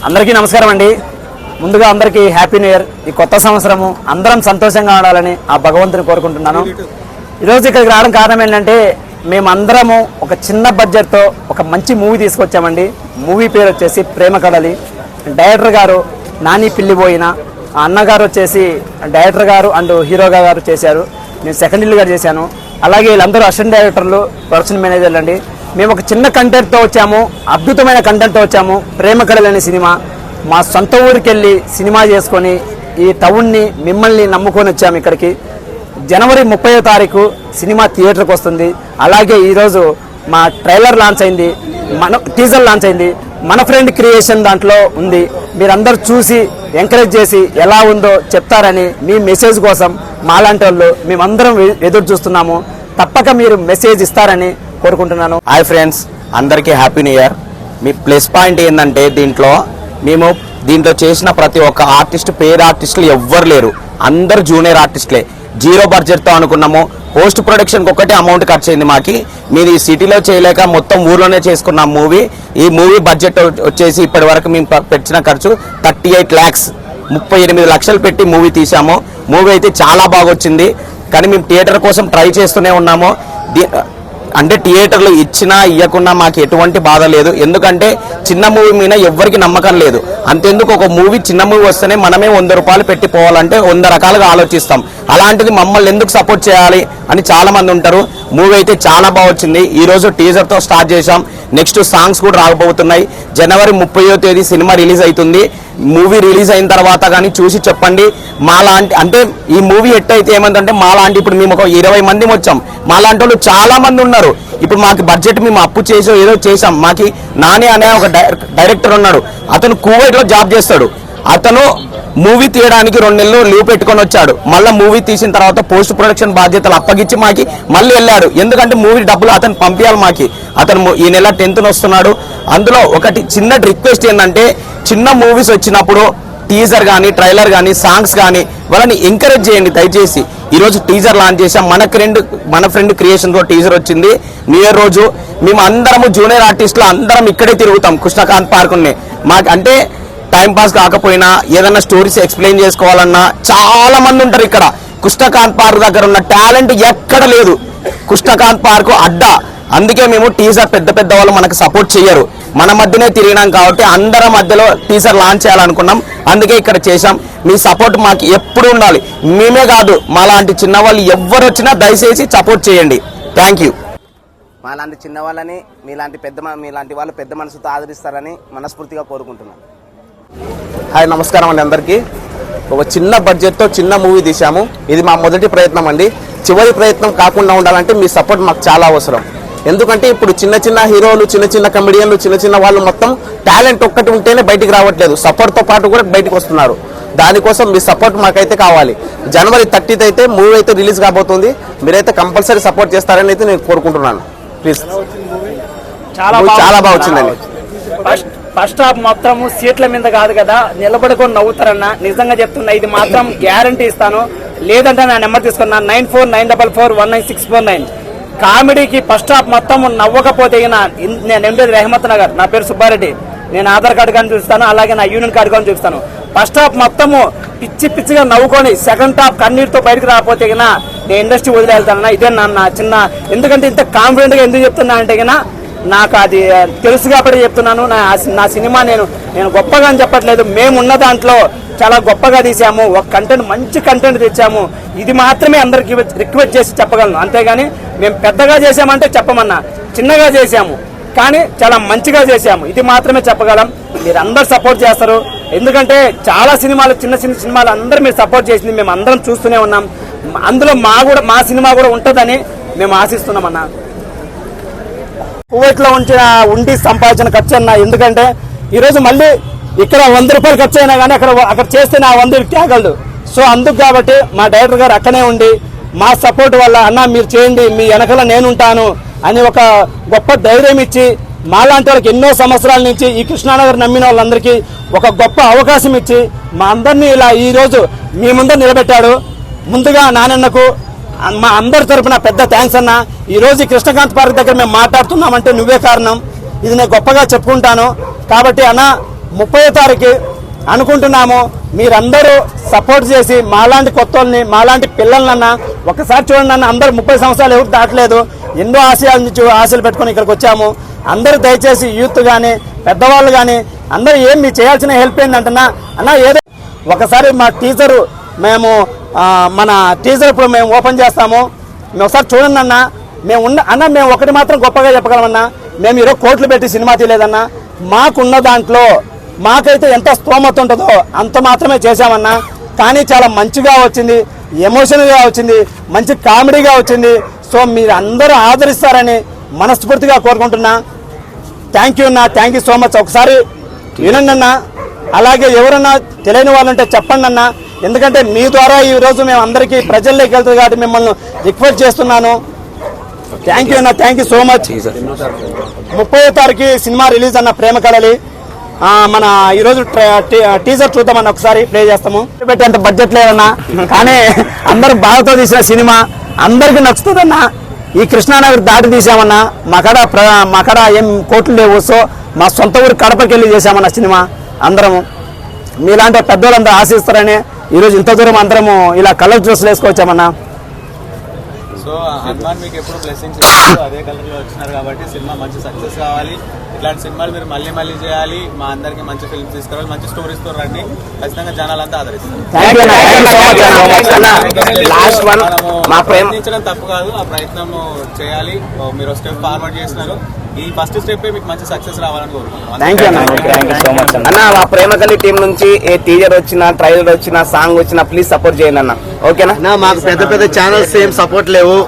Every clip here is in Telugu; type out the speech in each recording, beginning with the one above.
అందరికీ నమస్కారం అండి. ముందుగా అందరికీ హ్యాపీ న్యూ ఇయర్. ఈ కొత్త సంవత్సరము అందరం సంతోషంగా ఉండాలని ఆ భగవంతుని కోరుకుంటున్నాను. ఈరోజు ఇక్కడికి రావడం కారణం ఏంటంటే మేమందరము ఒక చిన్న బడ్జెట్తో ఒక మంచి మూవీ తీసుకొచ్చామండి. మూవీ పేరు వచ్చేసి ప్రేమ కడలి. డైరెక్టర్ గారు నాని పిల్లిపోయిన, ఆ అన్నగారు వచ్చేసి డైరెక్టర్ గారు అండ్ హీరోగా గారు చేశారు. నేను సెకండ్ ఇల్లు గారు చేశాను. అలాగే వీళ్ళందరూ అసిస్టెంట్ డైరెక్టర్లు, ప్రొడక్షన్ మేనేజర్లు అండి. మేము ఒక చిన్న కంటెంట్తో వచ్చాము, అద్భుతమైన కంటెంట్తో వచ్చాము. ప్రేమ కడలి అనే సినిమా మా సొంత ఊరికి వెళ్ళి సినిమా చేసుకొని ఈ టౌన్ని మిమ్మల్ని నమ్ముకొని వచ్చాము ఇక్కడికి. జనవరి 30వ తారీఖు సినిమా థియేటర్కి వస్తుంది. అలాగే ఈరోజు మా ట్రైలర్ లాంచ్ అయింది, టీజర్ లాంచ్ అయింది. మన ఫ్రెండ్ క్రియేషన్ దాంట్లో ఉంది. మీరందరూ చూసి ఎంకరేజ్ చేసి ఎలా ఉందో చెప్తారని మీ మెసేజ్ కోసం మాలాంటి వాళ్ళు మేమందరం ఎదురు చూస్తున్నాము. తప్పక మీరు మెసేజ్ ఇస్తారని కోరుకుంటున్నాను. హాయ్ ఫ్రెండ్స్, అందరికీ హ్యాపీ న్యూ ఇయర్. మీ ప్లస్ పాయింట్ ఏంటంటే దీంట్లో చేసిన ప్రతి ఒక్క ఆర్టిస్ట్ పేరు ఆర్టిస్టులు ఎవ్వరు లేరు, అందరు జూనియర్ ఆర్టిస్టులే. 0 బడ్జెట్తో అనుకున్నాము. పోస్ట్ ప్రొడక్షన్కి ఒక్కటే అమౌంట్ ఖర్చు అయింది మాకి. మీరు ఈ సిటీలో చేయలేక మొత్తం ఊర్లోనే చేసుకున్నాం మూవీ. ఈ మూవీ బడ్జెట్ వచ్చేసి ఇప్పటి వరకు మేము పెట్టిన ఖర్చు 38 lakhs, 38 లక్షలు పెట్టి మూవీ తీసాము. మూవీ అయితే చాలా బాగా వచ్చింది. కానీ మేము థియేటర్ కోసం ట్రై చేస్తూనే ఉన్నాము. అంటే థియేటర్లు ఇచ్చినా ఇవ్వకున్నా మాకు ఎటువంటి బాధ లేదు. ఎందుకంటే చిన్న మూవీ మీద ఎవ్వరికి నమ్మకం లేదు. అంతెందుకు, ఒక మూవీ చిన్న మూవీ వస్తేనే మనమే 100 రూపాయలు పెట్టి పోవాలంటే 100 రకాలుగా ఆలోచిస్తాం. అలాంటిది మమ్మల్ని ఎందుకు సపోర్ట్ చేయాలి అని చాలా మంది ఉంటారు. మూవీ అయితే చాలా బాగా వచ్చింది. ఈరోజు టీజర్తో స్టార్ట్ చేశాం. నెక్స్ట్ సాంగ్స్ కూడా రాకపోతున్నాయి. జనవరి 30వ తేదీ సినిమా రిలీజ్ అవుతుంది. మూవీ రిలీజ్ అయిన తర్వాత కానీ చూసి చెప్పండి. మాలాంటి అంటే ఈ మూవీ ఎట్టయితే ఏమంటే మాలాంటి ఇప్పుడు మేము ఒక 20 మంది వచ్చాం. మాలాంటి వాళ్ళు చాలా మంది ఉన్నారు. ఇప్పుడు మాకు బడ్జెట్ మేము అప్పు చేసో ఏదో చేసాం. మాకి నాని అనే ఒక డైరెక్టర్ ఉన్నాడు. అతను కువైట్లో జాబ్ చేస్తాడు. అతను మూవీ తీయడానికి 2 నెలలు లీవ్ పెట్టుకొని వచ్చాడు. మళ్ళీ మూవీ తీసిన తర్వాత పోస్ట్ ప్రొడక్షన్ బాధ్యతలు అప్పగించి మాకి మళ్ళీ వెళ్ళాడు. ఎందుకంటే మూవీ డబ్బులు అతను పంపించాలి మాకి. అతను ఈ నెల 10th వస్తున్నాడు. అందులో ఒకటి చిన్న రిక్వెస్ట్ ఏంటంటే, చిన్న మూవీస్ వచ్చినప్పుడు టీజర్ కానీ ట్రైలర్ కానీ సాంగ్స్ కానీ వాళ్ళని ఎంకరేజ్ చేయండి దయచేసి. ఈరోజు టీజర్ లాంచ్ చేసాం. మన ఫ్రెండ్ క్రియేషన్తో టీజర్ వచ్చింది. న్యూ ఇయర్ రోజు మేము అందరము జూనియర్ ఆర్టిస్టులు అందరం ఇక్కడే తిరుగుతాం, కృష్ణకాంత్ పార్క్ ఉన్నాయి. మాకు అంటే టైం పాస్ కాకపోయినా ఏదన్నా స్టోరీస్ ఎక్స్ప్లెయిన్ చేసుకోవాలన్నా చాలా మంది ఉంటారు ఇక్కడ. కృష్ణకాంత్ పార్క్ దగ్గర ఉన్న టాలెంట్ ఎక్కడ లేదు. కృష్ణకాంత్ పార్క్ అడ్డా. అందుకే మేము టీజర్ పెద్ద వాళ్ళు మనకు సపోర్ట్ చేయరు. మన మధ్యనే తిరిగినాం కాబట్టి అందరం మధ్యలో టీజర్ లాంచ్ చేయాలనుకున్నాం. అందుకే ఇక్కడ చేశాం. మీ సపోర్ట్ మాకు ఎప్పుడు ఉండాలి. మేమే కాదు, మాలాంటి చిన్నవాళ్ళు ఎవరు వచ్చినా దయచేసి సపోర్ట్ చేయండి. Thank you. మాలాంటి చిన్నవాళ్ళని మీలాంటి వాళ్ళు పెద్ద మనసుతో ఆదరిస్తారని మనస్ఫూర్తిగా కోరుకుంటున్నాను. హాయ్, నమస్కారం అండి అందరికీ. ఒక చిన్న బడ్జెట్తో చిన్న మూవీ తీసాము. ఇది మా మొదటి ప్రయత్నం అండి. చివరి ప్రయత్నం కాకుండా ఉండాలంటే మీ సపోర్ట్ మాకు చాలా అవసరం. ఎందుకంటే ఇప్పుడు చిన్న హీరోలు, చిన్న కమెడియన్లు, చిన్న వాళ్ళు మొత్తం టాలెంట్ ఒక్కటి ఉంటేనే బయటికి రావట్లేదు. సపోర్ట్తో పాటు కూడా బయటకు వస్తున్నారు. దానికోసం మీ సపోర్ట్ మాకైతే కావాలి. జనవరి 30th అయితే మూవీ అయితే రిలీజ్ కాబోతుంది. మీరైతే కంపల్సరీ సపోర్ట్ చేస్తారని అయితే నేను కోరుకుంటున్నాను. ప్లీజ్. చాలా బాగా వచ్చిందండి. ఫస్ట్ హాఫ్ మొత్తం సీట్ల మీద కాదు కదా, నిలబడుకొని నవ్వుతారన్న. నిజంగా చెప్తున్నా, ఇది మాత్రం గ్యారంటీ ఇస్తాను. లేదంటే నా నెంబర్ తీసుకున్నా 9494419649. కామెడీకి ఫస్ట్ హాఫ్ మొత్తం నవ్వకపోతే నేను ఎండేది రెహమత్ నగర్, నా పేరు సుబ్బారెడ్డి. నేను ఆధార్ కార్డు కానీ చూస్తాను, అలాగే నా యూనియన్ కార్డు కానీ చూస్తాను. ఫస్ట్ హాఫ్ మొత్తము పిచ్చిగా నవ్వుకొని సెకండ్ హాఫ్ కన్నీటితో బయటకు రాకపోతే నేను ఇండస్ట్రీ వదిలేళ్తానన్నా. ఇదే నా చిన్న, ఎందుకంటే ఇంత కాన్ఫిడెంట్గా ఎందుకు చెప్తున్నా అంటే నాకు అది తెలుసు కాబట్టి చెప్తున్నాను. నా సినిమా నేను గొప్పగా అని చెప్పట్లేదు. మేమున్న దాంట్లో చాలా గొప్పగా తీసాము. ఒక కంటెంట్, మంచి కంటెంట్ తెచ్చాము. ఇది మాత్రమే అందరికి రిక్వెస్ట్ చేసి చెప్పగలను. అంతేగాని మేము పెద్దగా చేసామంటే చెప్పమన్నా. చిన్నగా చేసాము కానీ చాలా మంచిగా చేసాము, ఇది మాత్రమే చెప్పగలం. మీరు అందరు సపోర్ట్ చేస్తారు. ఎందుకంటే చాలా సినిమాలు, చిన్న సినిమాలు అందరూ మీరు సపోర్ట్ చేసింది మేము అందరం చూస్తూనే ఉన్నాం. అందులో మా సినిమా కూడా ఉంటుందని మేము ఆశిస్తున్నాం అన్న. కువైట్లో ఉండి సంపాదించిన ఖర్చు అన్న. ఎందుకంటే ఈరోజు మళ్ళీ ఇక్కడ 100 రూపాయలు ఖర్చు అయినా కానీ అక్కడ చేస్తే నా 100 త్యాగలడు. సో అందుకు కాబట్టి మా డైరెక్టర్ గారు అక్కడే ఉండి మా సపోర్ట్ వల్ల, అన్న మీరు చేయండి, మీ వెనకాల నేనుంటాను అని ఒక గొప్ప ధైర్యం ఇచ్చి, మాలాంటి వాళ్ళకి ఎన్నో సంవత్సరాల నుంచి ఈ కృష్ణానగర్ నమ్మిన వాళ్ళందరికీ ఒక గొప్ప అవకాశం ఇచ్చి మా అందరినీ ఇలా ఈరోజు మీ ముందు నిలబెట్టాడు. ముందుగా నానన్నకు మా అందరి తరపున పెద్ద థ్యాంక్స్ అన్న. ఈరోజు కృష్ణకాంత్ పార్క్ దగ్గర మేము మాట్లాడుతున్నామంటే నువ్వే కారణం. ఇది నేను గొప్పగా చెప్పుకుంటాను. కాబట్టి అన్న 30వ తారీఖు అనుకుంటున్నాము. మీరందరూ సపోర్ట్ చేసి మాలాంటి కొత్తల్ని మాలాంటి పిల్లలన్నా ఒకసారి చూడండి అన్న, అందరూ 30 సంవత్సరాలు ఎవరు దాటలేదు, ఎన్నో ఆశలు పెట్టుకొని ఇక్కడికి వచ్చాము. అందరూ దయచేసి యూత్ కానీ పెద్దవాళ్ళు కానీ అందరూ ఏం మీరు చేయాల్సిన హెల్ప్ ఏంటంటున్నా అన్న, ఏదో ఒకసారి మా టీజరు మేము మన టీజర్ ఇప్పుడు మేము ఓపెన్ చేస్తాము, మేము ఒకసారి చూడండి అన్న. మేము ఒకటి మాత్రం గొప్పగా చెప్పగలమన్నా, మేము 20 కోట్లు పెట్టి సినిమా తీయలేదన్నా. మాకున్న దాంట్లో మాకైతే ఎంత స్తోమత ఉంటుందో అంత మాత్రమే చేశామన్నా. కానీ చాలా మంచిగా వచ్చింది, ఎమోషనల్గా వచ్చింది, మంచి కామెడీగా వచ్చింది. సో మీరు అందరూ ఆదరిస్తారని మనస్ఫూర్తిగా కోరుకుంటున్నా. థ్యాంక్ యూ అన్న, థ్యాంక్ యూ సో మచ్. ఒకసారి వినండి అన్న, అలాగే ఎవరన్నా తెలియని వాళ్ళు ఉంటే చెప్పండి అన్న. ఎందుకంటే మీ ద్వారా ఈరోజు మేము అందరికీ ప్రజల్లోకి వెళ్తుంది కాబట్టి మిమ్మల్ని రిక్వెస్ట్ చేస్తున్నాను. థ్యాంక్ యూ అన్న, థ్యాంక్ యూ సో మచ్. 30వ తారీఖు సినిమా రిలీజ్ అన్న, ప్రేమ కళలి. మన ఈరోజు టీజర్ చూద్దామన్న, ఒకసారి ప్లే చేస్తాము. పెట్టేంత బడ్జెట్ లేదన్నా, కానీ అందరూ బాధతో తీసిన సినిమా అందరికీ నచ్చుతుందన్నా. ఈ కృష్ణానగర్ దాటి తీసామన్నా, మాకాడ ఏం కోట్లు లేవు. సో మా సొంత ఊరు కడపకి వెళ్ళి చేసామన్న సినిమా. అందరము మీలాంటి పెద్దోళ్ళందరూ ఆశిస్తారని ఈరోజు ఇంత దూరం అందరము ఇలా కలర్ డ్రెస్సులు వేసుకొచ్చామన్నా. సో హనుమాన్ మీకు ఎప్పుడు బ్లెస్సింగ్స్ ఇస్తారు, అదే కలర్లో వచ్చినారు కాబట్టి సినిమా మంచి సక్సెస్ కావాలి. ఇట్లాంటి సినిమాలు మీరు మళ్ళీ మళ్ళీ చేయాలి, మా అందరికి మంచి ఫిల్మ్స్ తీసుకురావాలి, మంచి స్టోరీస్ తో రండి. ఖచ్చితంగా జనాలంతా ఆదరిస్తారు. ప్రయత్నించడం తప్పు కాదు, ఆ ప్రయత్నం చేయాలి. మీరు స్టెప్ ఫార్వర్డ్ చేస్తున్నారు, ఈ ఫస్ట్ స్టెప్ మీకు మంచి సక్సెస్ రావాలని కోరుకుంటున్నాను. అన్న మా ప్రేమకలి టీం నుంచి ఏ టీజర్ వచ్చినా, ట్రైలర్ వచ్చినా, సాంగ్ వచ్చినా ప్లీజ్ సపోర్ట్ చేయండి అన్న, ఓకేనా? మాకు పెద్ద పెద్ద ఛానల్స్ ఏం సపోర్ట్ లేవు,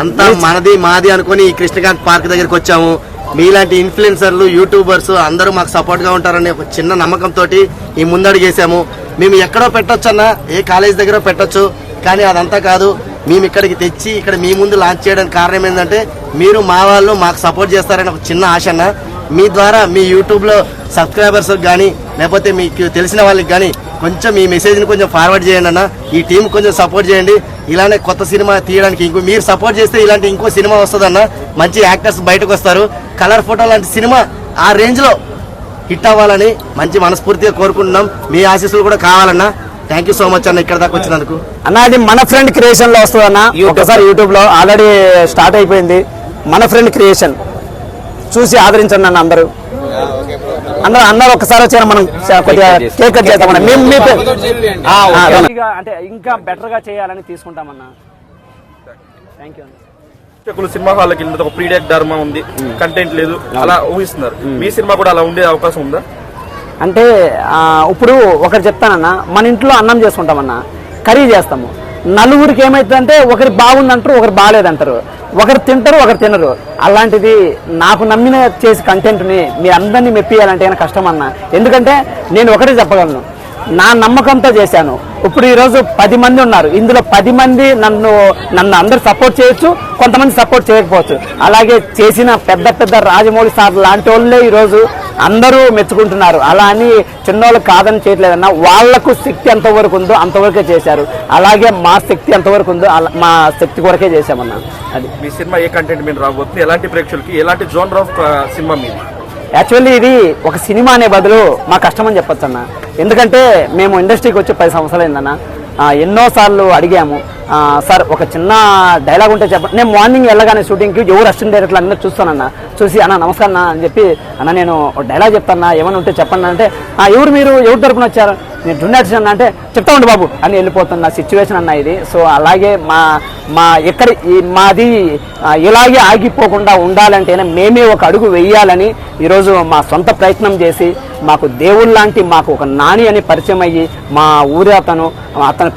అంతా మనది మాది అనుకుని ఈ కృష్ణకాంత్ పార్క్ దగ్గరికి వచ్చాము. మీలాంటి ఇన్ఫ్లుయెన్సర్లు, యూట్యూబర్స్ అందరూ మాకు సపోర్ట్ గా ఉంటారని ఒక చిన్న నమ్మకంతో ఈ ముందడుగేసాము. మేము ఎక్కడో పెట్టొచ్చు అన్న, ఏ కాలేజ్ దగ్గర పెట్టొచ్చు, కానీ అదంతా కాదు. మేము ఇక్కడికి తెచ్చి ఇక్కడ మీ ముందు లాంచ్ చేయడానికి కారణం ఏంటంటే మీరు మా వాళ్ళు మాకు సపోర్ట్ చేస్తారని ఒక చిన్న ఆశ అన్న. మీ ద్వారా మీ యూట్యూబ్లో సబ్స్క్రైబర్స్ కానీ లేకపోతే మీకు తెలిసిన వాళ్ళకి కానీ కొంచెం ఈ మెసేజ్ని కొంచెం ఫార్వర్డ్ చేయండి అన్న. ఈ టీం కొంచెం సపోర్ట్ చేయండి. ఇలానే కొత్త సినిమా తీయడానికి మీరు సపోర్ట్ చేస్తే ఇలాంటి ఇంకో సినిమా వస్తుందన్న. మంచి యాక్టర్స్ బయటకు వస్తారు. కలర్ ఫోటో లాంటి సినిమా ఆ రేంజ్లో హిట్ అవ్వాలని మంచి మనస్ఫూర్తిగా కోరుకుంటున్నాం. మీ ఆశీస్సులు కూడా కావాలన్నా. థ్యాంక్ యూ సో మచ్ అన్న, ఇక్కడ దాకా వచ్చినందుకు. అన్న అది మన ఫ్రెండ్ క్రియేషన్ లో వస్తుంది అన్న. ఒకసారి యూట్యూబ్ లో ఆల్రెడీ స్టార్ట్ అయిపోయింది. మన ఫ్రెండ్ క్రియేషన్ చూసి ఆదరించండి అన్న అందరూ. అందరూ ఒకసారి వచ్చారు, మనం కొద్దిగా కేక్ కట్ చేద్దామన్నా. అంటే ఇంకా బెటర్ గా చేయాలని తీసుకుంటామన్నా. థ్యాంక్ యూ అన్న. సినిమా హాల్కి వెళ్ళిన ఒక ప్రీడెక్ ధర్మం ఉంది, కంటెంట్ లేదు, అలా ఊహిస్తున్నారు. మీ సినిమా కూడా అలా ఉండే అవకాశం ఉందా? అంటే ఇప్పుడు ఒకటి చెప్తానన్నా, మన ఇంట్లో అన్నం చేసుకుంటామన్నా, కర్రీ చేస్తాము. నలుగురికి ఏమైతుందంటే ఒకరు బాగుందంటారు, ఒకరు బాగాలేదంటారు, ఒకరు తింటారు, ఒకరు తినరు. అలాంటిది నాకు నమ్మిన చేసి కంటెంట్ని మీ అందరినీ మెప్పియాలంటే కష్టం అన్న. ఎందుకంటే నేను ఒకటే చెప్పగలను, నా నమ్మకంతో చేశాను. ఇప్పుడు ఈరోజు 10 మంది ఉన్నారు, ఇందులో 10 మంది నన్ను అందరు సపోర్ట్ చేయొచ్చు, కొంతమంది సపోర్ట్ చేయకపోవచ్చు. అలాగే చేసిన పెద్ద రాజమౌళి సార్ లాంటి వాళ్ళే ఈరోజు అందరూ మెచ్చుకుంటున్నారు. అలా అని చిన్నోళ్ళకి కాదని చేయట్లేదన్నా. వాళ్లకు శక్తి ఎంతవరకు ఉందో అంతవరకే చేశారు. అలాగే మా శక్తి ఎంతవరకు ఉందో మా శక్తి కొరకే చేశామన్నా. అది మీ సినిమా ఏ కంటెంట్ మీద రాబోతుంది, ఎలాంటి ప్రేక్షకులకి, ఎలాంటి జోనర్ ఆఫ్ సినిమా మీద? యాక్చువల్లీ ఇది ఒక సినిమా అనే బదులు మా కష్టం అని చెప్పొచ్చు అన్న. ఎందుకంటే మేము ఇండస్ట్రీకి వచ్చి 10 సంవత్సరాలు అయిందన్న. ఎన్నోసార్లు అడిగాము, సార్ ఒక చిన్న డైలాగ్ ఉంటే చెప్పండి. నేను మార్నింగ్ వెళ్ళగానే షూటింగ్కి ఎవరు అసిస్టెంట్ డైరెక్టర్లు అందరూ చూస్తానన్నా. చూసి అన్న నమస్కారం అన్న అని చెప్పి, అన్న నేను డైలాగ్ చెప్తాను ఏమైనా ఉంటే చెప్పండి అంటే, ఎవరు తరపున వచ్చారు, నేను జూనియర్ ఆర్టిస్ట్ అన్న అంటే చెప్తా ఉండి బాబు అని వెళ్ళిపోతున్న సిచ్యువేషన్ అన్న ఇది. సో అలాగే మాది ఇలాగే ఆగిపోకుండా ఉండాలంటే మేమే ఒక అడుగు వెయ్యాలని ఈరోజు మా సొంత ప్రయత్నం చేసి, మాకు దేవుళ్ళ లాంటి మాకు ఒక నాని అని పరిచయం అయ్యి, మా ఊరి అతను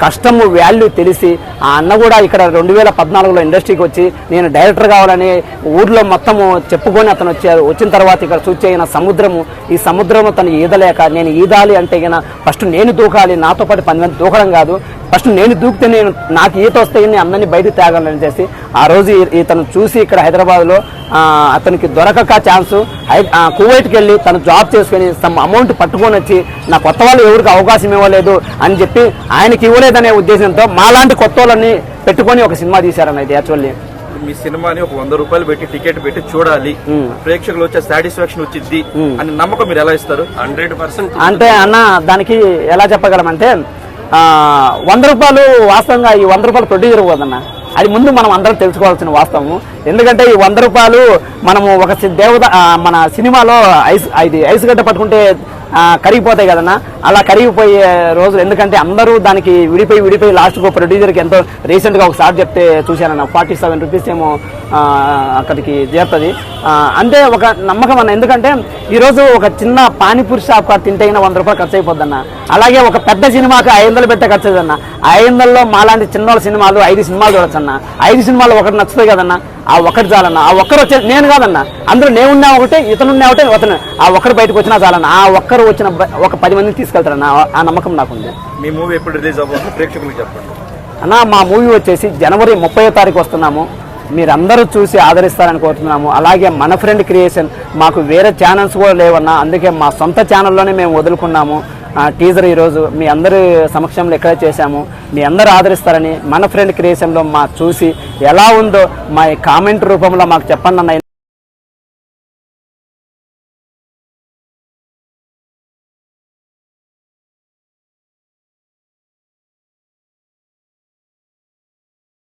కష్టము వాల్యూ తెలిసి, ఆ అన్న కూడా ఇక్కడ 2014లో ఇండస్ట్రీకి వచ్చి నేను డైరెక్టర్ కావాలని ఊర్లో మొత్తము చెప్పుకొని అతను వచ్చారు. వచ్చిన తర్వాత ఇక్కడ చూచేయిన సముద్రము, ఈ సముద్రము తను ఈదలేక, నేను ఈదాలి అంటే ఫస్ట్ నేను దూకాలి, నాతో పాటు 10 మంది దూకడం కాదు, ఫస్ట్ నేను దూకితే నాకు ఈత వస్తే అందరినీ బయటకు తేగాలని చేసి ఆ రోజు ఇతను చూసి ఇక్కడ హైదరాబాద్లో అతనికి దొరకక ఛాన్సు కువైట్కి వెళ్ళి తను జాబ్ చేసుకుని సమ్ అమౌంట్ పట్టుకొని వచ్చి నా కొత్త వాళ్ళు ఎవరికి అవకాశం ఇవ్వలేదు అని చెప్పి ఆయనకి ఇవ్వలేదనే ఉద్దేశంతో మాలాంటి కొత్త వాళ్ళని పెట్టుకొని ఒక సినిమా తీశారన్న. ఇది యాక్చువల్లీ మీ సినిమాని ఒక 100 రూపాయలు పెట్టి టికెట్ పెట్టి చూడాలి, ప్రేక్షకులు వచ్చే సాటిస్ఫాక్షన్ వచ్చింది అని నమ్మకం మీరు ఎలా ఇస్తారు? 100%. అంటే అన్న దానికి ఎలా చెప్పగలమంటే 100 రూపాయలు వాస్తవంగా ఈ 100 రూపాయలు ప్రొడ్యూసర్ పోదన్న, అది ముందు మనం అందరం తెలుసుకోవాల్సిన వాస్తవం. ఎందుకంటే ఈ 100 రూపాయలు మనము ఒక దేవత మన సినిమాలో ఐస్ గడ్డ పట్టుకుంటే కరిగిపోతాయి కదన్నా, అలా కరిగిపోయే రోజులు. ఎందుకంటే అందరూ దానికి విడిపోయి లాస్ట్కి ప్రొడ్యూసర్కి ఎంతో రీసెంట్గా ఒకసారి చెప్తే చూశానన్న 47 రూపీస్ ఏమో అక్కడికి చేరుతుంది. అంటే ఒక నమ్మకం అన్న. ఎందుకంటే ఈరోజు ఒక చిన్న పానీపూరి షాప్ కాడ తింటే 100 రూపాయలు ఖర్చు అయిపోద్దన్న. అలాగే ఒక పెద్ద సినిమాకి 500 పెట్టే ఖర్చు అన్న. 500లో మాలాంటి చిన్న సినిమాలు 5 సినిమాలు చూడొచ్చన్న. 5 సినిమాలు ఒకటి నచ్చుతాయి కదన్నా, ఆ ఒక్కటి చాలన్న. ఆ ఒక్కరు వచ్చే నేను కాదన్నా, అందులో నేనున్నా ఒకటే, ఇతనున్నా ఒకటే, అతను ఆ ఒక్కరు బయటకు వచ్చినా చాలన్న. ఆ ఒక్కరు వచ్చిన ఒక 10 మందిని తీసుకెళ్తారన్న, ఆ నమ్మకం నాకుంది. మీ మూవీ ఎప్పుడు రిలీజ్ అవ్వాలి ప్రేక్షకులకు చెప్పండి అన్న. మా మూవీ వచ్చేసి జనవరి 30వ తారీఖు వస్తున్నాము. మీరందరూ చూసి ఆదరిస్తారని కోరుతున్నాము. అలాగే మన ఫ్రెండ్ క్రియేషన్, మాకు వేరే ఛానల్స్ కూడా లేవన్నా, అందుకే మా సొంత ఛానల్లోనే మేము వదులుకున్నాము. టీజర్ ఈరోజు మీ అందరి సమక్షంలో ఎక్కడ చేశాము, మీ అందరూ ఆదరిస్తారని మన ఫ్రెండ్ క్రియేషన్లో మా చూసి ఎలా ఉందో మా కామెంట్ రూపంలో మాకు చెప్పండి అన్న.